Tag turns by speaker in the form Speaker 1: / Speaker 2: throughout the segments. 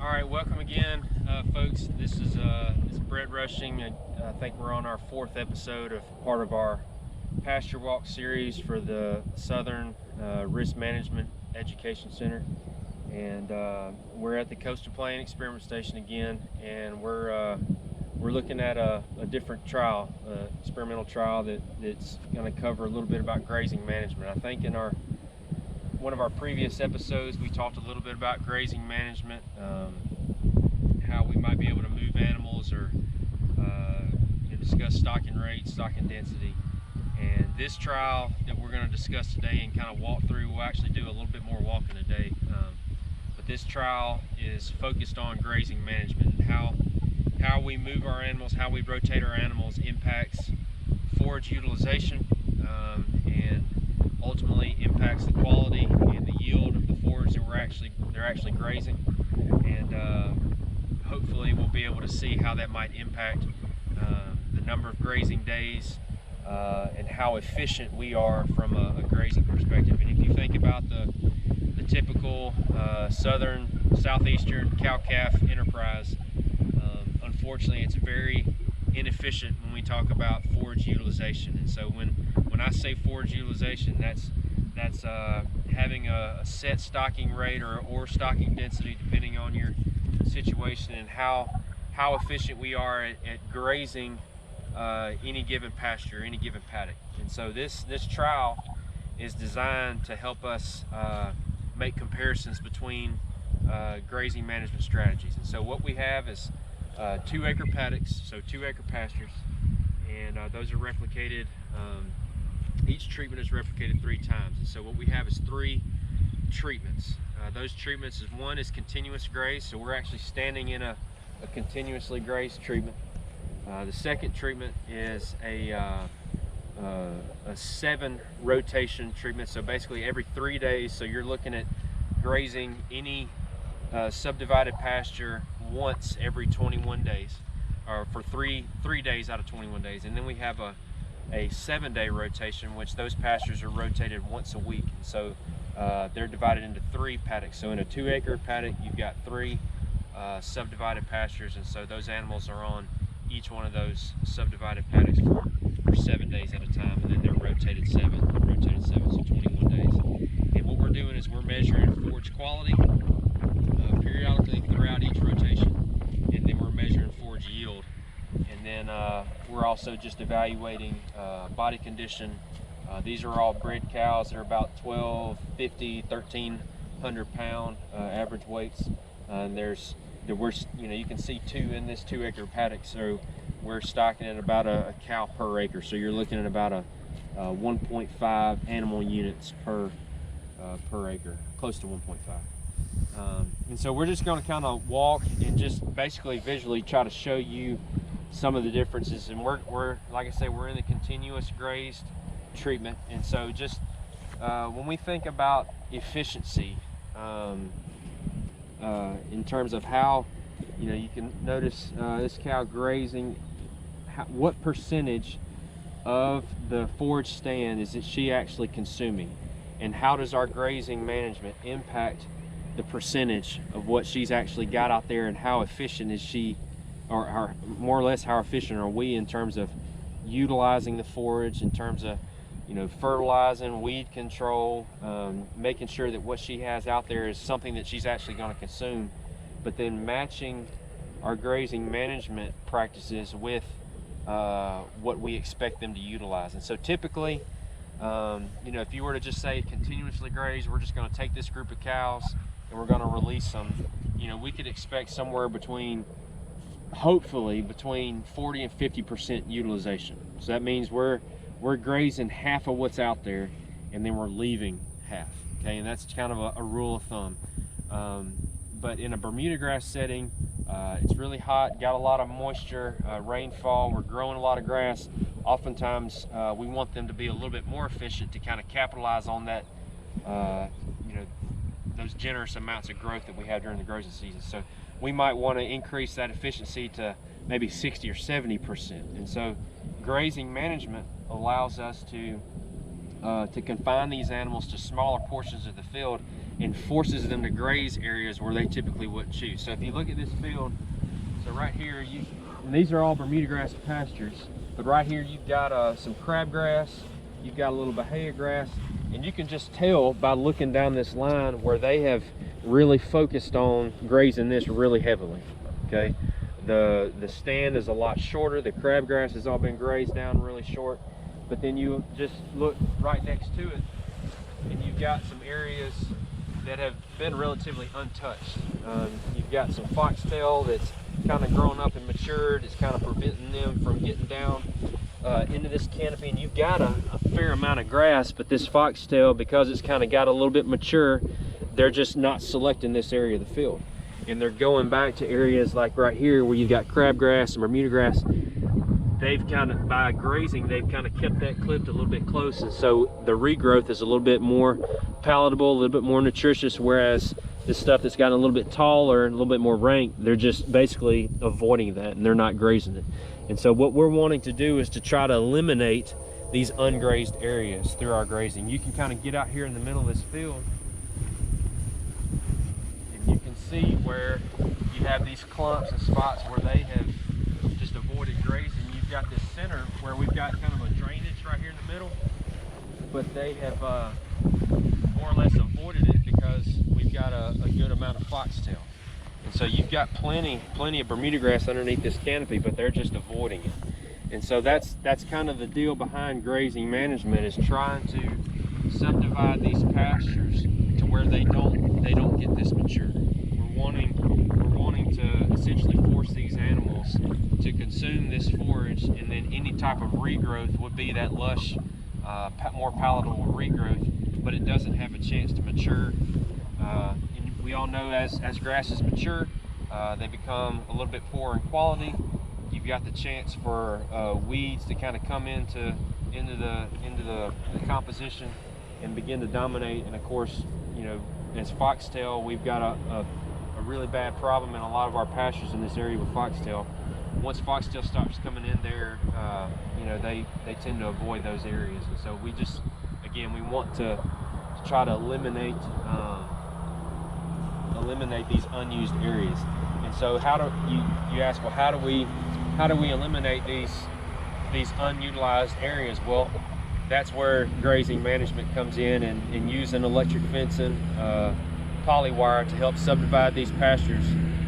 Speaker 1: All right, welcome again, folks. This is Brett Rushing. I think we're on our 4th episode of part of our pasture walk series for the Southern Risk Management Education Center, and we're at the Coastal Plain Experiment Station again, and we're looking at a different trial, experimental trial that's going to cover a little bit about grazing management. I think in one of our previous episodes we talked a little bit about grazing management, how we might be able to move animals or discuss stocking rates, stocking density. And this trial that we're going to discuss today and kind of walk through, we'll actually do a little bit more walking today, but this trial is focused on grazing management and how we move our animals, how we rotate our animals impacts forage utilization, and ultimately impacts the quality and the yield of the forage that they're actually grazing. And hopefully we'll be able to see how that might impact the number of grazing days and how efficient we are from a grazing perspective. And if you think about the typical southeastern cow-calf enterprise, unfortunately it's very inefficient when we talk about forage utilization. And so when I say forage utilization, that's having a set stocking rate or stocking density depending on your situation, and how efficient we are at grazing any given pasture, any given paddock. And so this trial is designed to help us make comparisons between grazing management strategies. And so what we have is 2-acre paddocks, so 2-acre pastures, and those are replicated. Each treatment is replicated 3 times. And so what we have is 3 treatments. Those treatments one is continuous graze, so we're actually standing in a continuously grazed treatment. The second treatment is a 7 rotation treatment, so basically every 3 days. So you're looking at grazing any subdivided pasture once every 21 days, or for three days out of 21 days. And then we have a 7-day rotation, which those pastures are rotated once a week. So they're divided into 3 paddocks. So in a 2-acre paddock, you've got 3 subdivided pastures, and so those animals are on each one of those subdivided paddocks for 7 days at a time, and then they're rotated 7, so 21 days. And what we're doing is we're measuring forage quality periodically throughout each rotation, and then we're measuring forage yield. And then we're also just evaluating body condition. These are all bred cows that are about 1,250, 1,300 pound average weights. And you can see 2 in this 2-acre paddock, so we're stocking at about a cow per acre. So you're looking at about a 1.5 animal units per acre, close to 1.5. And so we're just going to kind of walk and just basically visually try to show you some of the differences. And we're like I say, we're in the continuous grazed treatment. And so just when we think about efficiency, in terms of how, you can notice this cow grazing, what percentage of the forage stand is she actually consuming, and how does our grazing management impact the percentage of what she's actually got out there, and how efficient is she, or more or less how efficient are we in terms of utilizing the forage, in terms of fertilizing, weed control, making sure that what she has out there is something that she's actually going to consume, but then matching our grazing management practices with what we expect them to utilize. And so typically, if you were to just say continuously graze, we're just going to take this group of cows and we're going to release them, we could expect somewhere hopefully between 40 and 50% utilization. So that means we're grazing half of what's out there, and then we're leaving half. Okay, and that's kind of a rule of thumb. But in a Bermuda grass setting, it's really hot, got a lot of moisture, rainfall, we're growing a lot of grass. Oftentimes we want them to be a little bit more efficient to kind of capitalize on that, those generous amounts of growth that we have during the grazing season. So we might want to increase that efficiency to maybe 60 or 70%. And so grazing management allows us to confine these animals to smaller portions of the field and forces them to graze areas where they typically wouldn't choose. So if you look at this field, so right here, and these are all Bermuda grass pastures, but right here you've got some crabgrass, you've got a little bahia grass, and you can just tell by looking down this line where they have really focused on grazing this really heavily. Okay, the stand is a lot shorter, the crabgrass has all been grazed down really short, but then you just look right next to it and you've got some areas that have been relatively untouched. You've got some foxtail that's kind of grown up and matured. It's kind of preventing them from getting down into this canopy, and you've got a fair amount of grass, but this foxtail, because it's kind of got a little bit mature, they're just not selecting this area of the field, and they're going back to areas like right here where you've got crabgrass and Bermuda grass. They've kind of, by grazing, they've kind of kept that clipped a little bit close, and so the regrowth is a little bit more palatable, a little bit more nutritious, whereas this stuff that's gotten a little bit taller and a little bit more rank, they're just basically avoiding that and they're not grazing it. And so what we're wanting to do is to try to eliminate these ungrazed areas through our grazing. You can kind of get out here in the middle of this field and you can see where you have these clumps and spots where they have just avoided grazing. You've got this center where we've got kind of a drainage right here in the middle, but they have more or less avoided it because we've got a good amount of foxtail. And so you've got plenty of Bermuda grass underneath this canopy, but they're just avoiding it. And so that's kind of the deal behind grazing management, is trying to subdivide these pastures to where they don't get this mature. We're wanting to essentially force these animals to consume this forage, and then any type of regrowth would be that lush, more palatable regrowth, but it doesn't have a chance to mature. And we all know as grasses mature, they become a little bit poorer in quality. You've got the chance for weeds to kind of come into the composition and begin to dominate. And of course, you know, as foxtail, we've got a really bad problem in a lot of our pastures in this area with foxtail. Once foxtail starts coming in there, you know, they tend to avoid those areas. And so we just, again, we want to try to eliminate these unused areas. And so how do you ask, well, how do we eliminate these unutilized areas? Well, that's where grazing management comes in, and using electric fencing, polywire to help subdivide these pastures,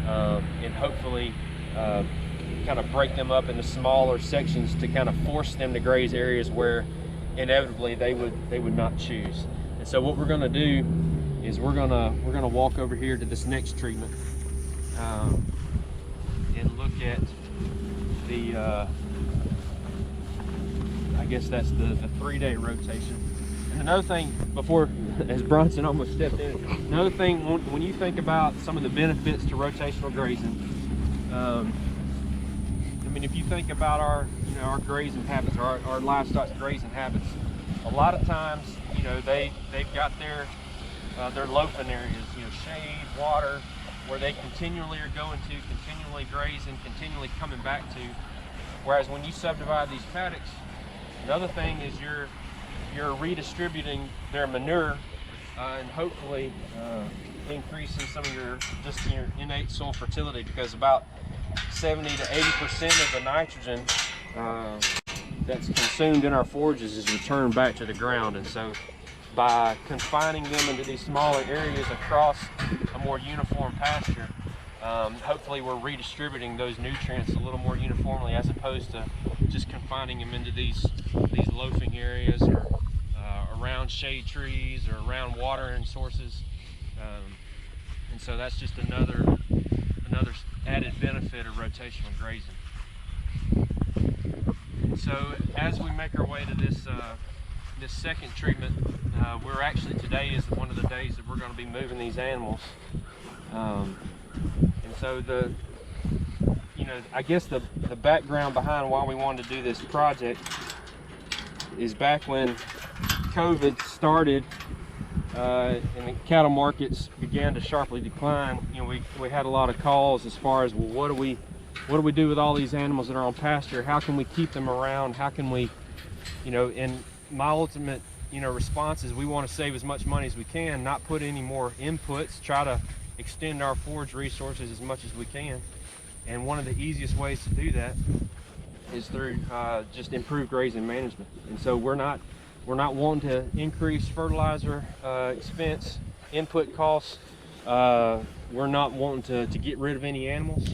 Speaker 1: and hopefully kind of break them up into smaller sections to kind of force them to graze areas where inevitably they would not choose. And so what we're going to do is we're gonna walk over here to this next treatment and look at the I guess that's the 3-day rotation. And another thing, before, as Bronson almost stepped in, another thing, when you think about some of the benefits to rotational grazing, I mean, if you think about our grazing habits, our livestock's grazing habits, a lot of times, you know, they've got their loafing areas, you know, shade, water, where they continually are going to, continually grazing, continually coming back to. Whereas when you subdivide these paddocks, another thing is you're redistributing their manure, and hopefully increasing some of your innate soil fertility, because about 70 to 80% of the nitrogen that's consumed in our forages is returned back to the ground. And so by confining them into these smaller areas across a more uniform pasture, hopefully we're redistributing those nutrients a little more uniformly, as opposed to just confining them into these loafing areas, or around shade trees, or around watering sources. And so that's just another added benefit of rotational grazing. So as we make our way to this second treatment, we're actually, today is one of the days that we're going to be moving these animals. And so I guess the background behind why we wanted to do this project is back when COVID started, and the cattle markets began to sharply decline. You know, we had a lot of calls as far as, well, what do we do with all these animals that are on pasture? How can we keep them around? How can we, you know, and my ultimate response is we want to save as much money as we can, not put any more inputs, try to extend our forage resources as much as we can. And one of the easiest ways to do that is through just improved grazing management. And so we're not wanting to increase fertilizer expense, input costs. We're not wanting to get rid of any animals.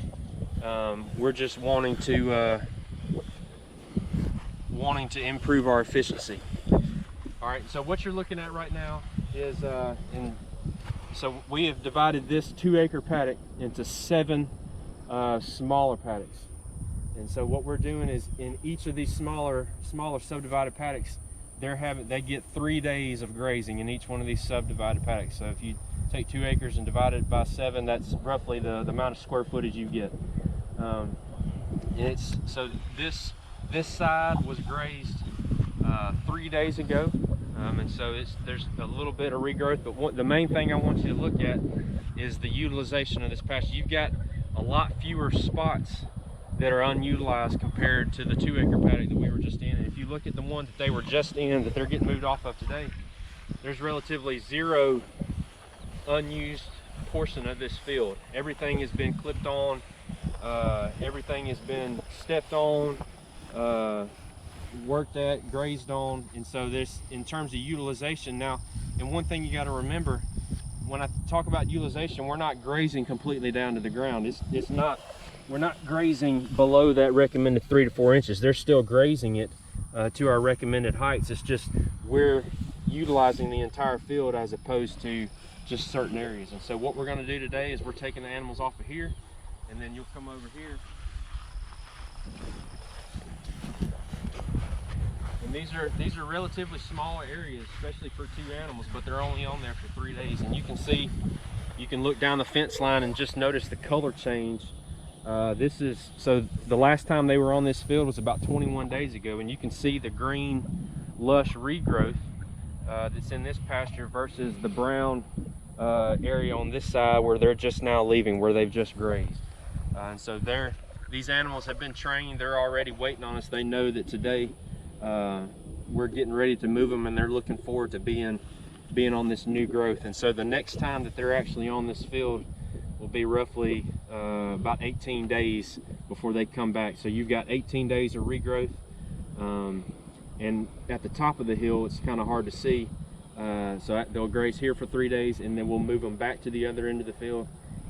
Speaker 1: We're just wanting to improve our efficiency. All right, so what you're looking at right now is, so we have divided this 2-acre paddock into 7 smaller paddocks. And so what we're doing is, in each of these smaller subdivided paddocks, they get 3 days of grazing in each one of these subdivided paddocks. So if you take 2 acres and divide it by 7, that's roughly the amount of square footage you get. And so this side was grazed 3 days ago, and so there's a little bit of regrowth. But the main thing I want you to look at is the utilization of this pasture. You've got a lot fewer spots that are unutilized compared to the 2-acre paddock that we were just in. And if you look at the one that they were just in, that they're getting moved off of today, there's relatively 0 unused portion of this field. Everything has been clipped on, everything has been stepped on, worked at, grazed on. And so this, in terms of utilization now, and one thing you got to remember, when I talk about utilization, we're not grazing completely down to the ground. We're not grazing below that recommended 3 to 4 inches. They're still grazing it to our recommended heights. It's just we're utilizing the entire field as opposed to just certain areas. And so what we're going to do today is we're taking the animals off of here, and then you'll come over here. And these are relatively small areas, especially for 2 animals, but they're only on there for 3 days. And you can see, you can look down the fence line and just notice the color change. So the last time they were on this field was about 21 days ago, and you can see the green lush regrowth that's in this pasture versus the brown area on this side where they're just now leaving, where they've just grazed. And so these animals have been trained. They're already waiting on us. They know that today we're getting ready to move them, and they're looking forward to being on this new growth. And so the next time that they're actually on this field will be roughly about 18 days before they come back. So you've got 18 days of regrowth, and at the top of the hill it's kind of hard to see, so they'll graze here for 3 days, and then we'll move them back to the other end of the field,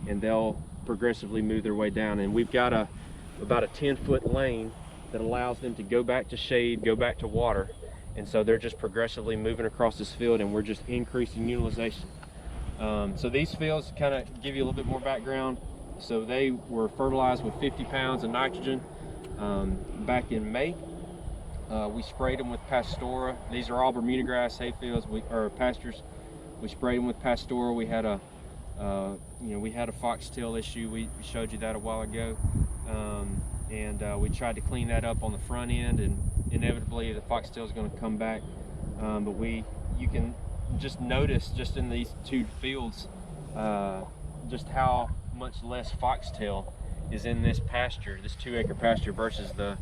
Speaker 1: and they'll progressively move their way down. And we've got about a 10-foot lane that allows them to go back to shade, go back to water, and so they're just progressively moving across this field, and we're just increasing utilization. So these fields kind of give you a little bit more background. So they were fertilized with 50 pounds of nitrogen back in May. We sprayed them with Pastora. These are all Bermuda grass hay fields, or pastures. We sprayed them with Pastora. We had a foxtail issue. We showed you that a while ago, and we tried to clean that up on the front end, and inevitably the foxtail is going to come back. But you can just notice, just in these 2 fields, just how much less foxtail is in this pasture, this 2-acre pasture, versus the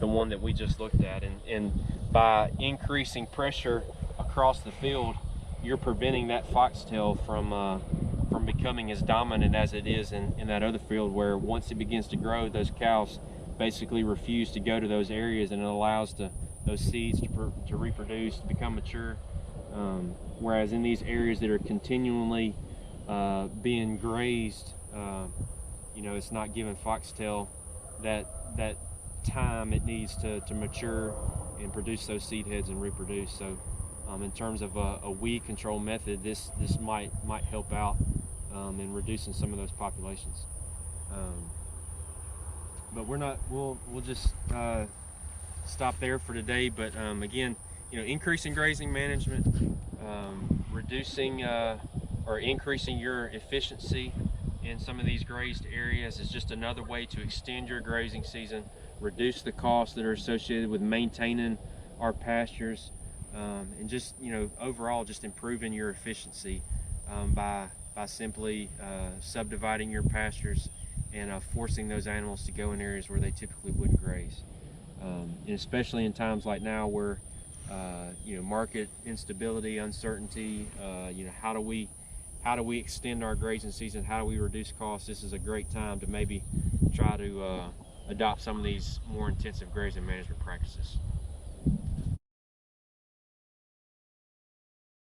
Speaker 1: one that we just looked at. And by increasing pressure across the field, you're preventing that foxtail from becoming as dominant as it is in that other field, where once it begins to grow, those cows basically refuse to go to those areas, and it allows those seeds to reproduce, to become mature. Whereas in these areas that are continually being grazed, it's not giving foxtail that time it needs to mature and produce those seed heads and reproduce. So in terms of a weed control method, this might help out in reducing some of those populations. But we'll just stop there for today. But again, increasing grazing management, reducing or increasing your efficiency in some of these grazed areas is just another way to extend your grazing season, reduce the costs that are associated with maintaining our pastures, and just overall just improving your efficiency by simply subdividing your pastures and forcing those animals to go in areas where they typically wouldn't graze. And especially in times like now, where you know, market instability, uncertainty. You know, how do we extend our grazing season? How do we reduce costs? This is a great time to maybe try to adopt some of these more intensive grazing management practices.